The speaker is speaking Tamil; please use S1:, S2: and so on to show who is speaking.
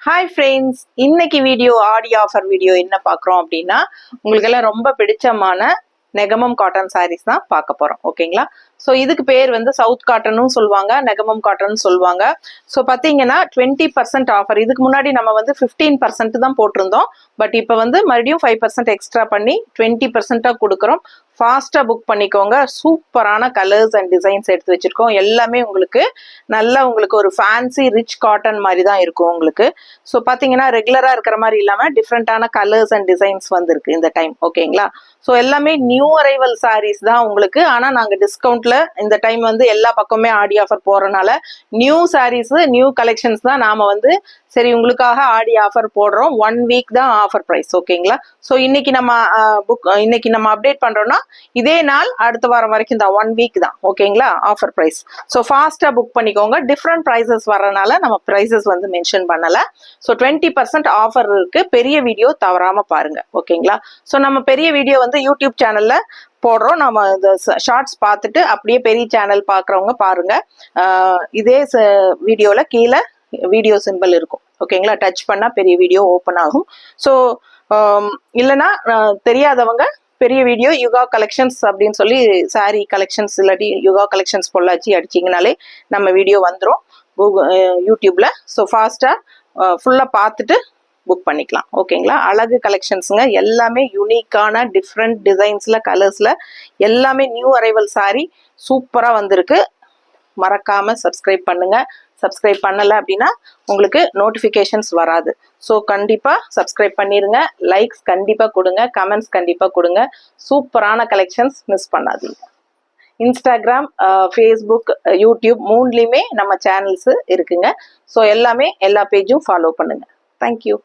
S1: ஹாய் ஃப்ரெண்ட்ஸ், இன்னைக்கு வீடியோ ஆடி ஆஃபர் வீடியோ என்ன பார்க்குறோம் அப்படின்னா, உங்களுக்கெல்லாம் ரொம்ப பிடிச்சமான நெகமம் காட்டன் சாரீஸ் தான் பார்க்க போகிறோம். ஓகேங்களா? ஸோ இதுக்கு பேர் வந்து சவுத் காட்டனும் சொல்லுவாங்க, நெகமம் காட்டன் சொல்லுவாங்க. ஸோ பார்த்தீங்கன்னா 20% ஆஃபர். இதுக்கு முன்னாடி நம்ம வந்து 15% தான் போட்டிருந்தோம். பட் இப்போ வந்து மறுபடியும் 5% எக்ஸ்ட்ரா பண்ணி 20% கொடுக்குறோம். ஃபாஸ்ட்டாக புக் பண்ணிக்கோங்க. சூப்பரான கலர்ஸ் அண்ட் டிசைன்ஸ் எடுத்து வச்சுருக்கோம். எல்லாமே உங்களுக்கு நல்லா உங்களுக்கு ஒரு ஃபேன்சி ரிச் காட்டன் மாதிரி தான் இருக்கும் உங்களுக்கு. ஸோ பார்த்தீங்கன்னா ரெகுலராக இருக்கிற மாதிரி இல்லாமல் டிஃப்ரெண்ட்டான கலர்ஸ் அண்ட் டிசைன்ஸ் வந்துருக்கு இந்த டைம். ஓகேங்களா? ஸோ எல்லாமே நியூ அரைவல் சாரீஸ் தான் உங்களுக்கு. ஆனால் நாங்கள் டிஸ்கவுண்ட்டில் இந்த டைம் வந்து எல்லா பக்கமே ஆடி ஆஃபர் போகிறனால நியூ சாரீஸு நியூ கலெக்ஷன்ஸ் தான் நாம் வந்து சரி உங்களுக்காக ஆடி ஆஃபர் போடுறோம். 1 வீக் தான் ஆஃபர் ப்ரைஸ். ஓகேங்களா? ஸோ இன்னைக்கு நம்ம அப்டேட் பண்ணுறோன்னா இதே நாள் அடுத்த வாரம் வரைக்கும் தான், 1 வீக் தான். ஓகேங்களா? Offer price. ஸோ ஃபாஸ்ட்டாக புக் பண்ணிக்கோங்க. டிஃப்ரெண்ட் ப்ரைஸஸ் வரனால நம்ம ப்ரைஸஸ் வந்து மென்ஷன் பண்ணலை. ஸோ 20% ஆஃபர் இருக்கு. பெரிய வீடியோ தவறாமல் பாருங்க. ஓகேங்களா? ஸோ நம்ம பெரிய வீடியோ வந்து யூடியூப் சேனல்ல போடுறோம். நம்ம இந்த ஷார்ட்ஸ் பார்த்துட்டு அப்படியே பெரிய சேனல் பார்க்குறவங்க பாருங்க. இதே வீடியோவில் கீழே வீடியோ சிம்பிள் இருக்கும். ஓகேங்களா? டச் பண்ணால் பெரிய வீடியோ ஓப்பன் ஆகும். ஸோ இல்லைன்னா தெரியாதவங்க பெரிய வீடியோ யுகா கலெக்ஷன்ஸ் அப்படின்னு சொல்லி சாரி கலெக்ஷன்ஸ் இல்லாட்டி யுகா கலெக்ஷன்ஸ் பொள்ளாச்சி அடிச்சிங்கனாலே நம்ம வீடியோ வந்துடும் யூடியூப்ல. ஸோ ஃபாஸ்ட்டாக ஃபுல்லாக பார்த்துட்டு புக் பண்ணிக்கலாம். ஓகேங்களா? அழகு கலெக்ஷன்ஸுங்க. எல்லாமே யூனிக்கான டிஃப்ரெண்ட் டிசைன்ஸ்ல கலர்ஸ்ல எல்லாமே நியூ அரைவல் சாரி சூப்பராக வந்திருக்கு. மறக்காம சப்ஸ்கிரைப் பண்ணுங்க. சப்ஸ்கிரைப் பண்ணலை அப்படின்னா உங்களுக்கு நோட்டிஃபிகேஷன்ஸ் வராது. ஸோ கண்டிப்பாக சப்ஸ்கிரைப் பண்ணிடுங்க. லைக்ஸ் கண்டிப்பாக கொடுங்க. கமெண்ட்ஸ் கண்டிப்பாக கொடுங்க. சூப்பரான கலெக்ஷன்ஸ் மிஸ் பண்ணாதீங்க. இன்ஸ்டாகிராம், ஃபேஸ்புக், யூடியூப் மூணுலேயுமே நம்ம சேனல்ஸ் இருக்குங்க. ஸோ எல்லாமே எல்லா பேஜும் ஃபாலோ பண்ணுங்க. தேங்க்யூ.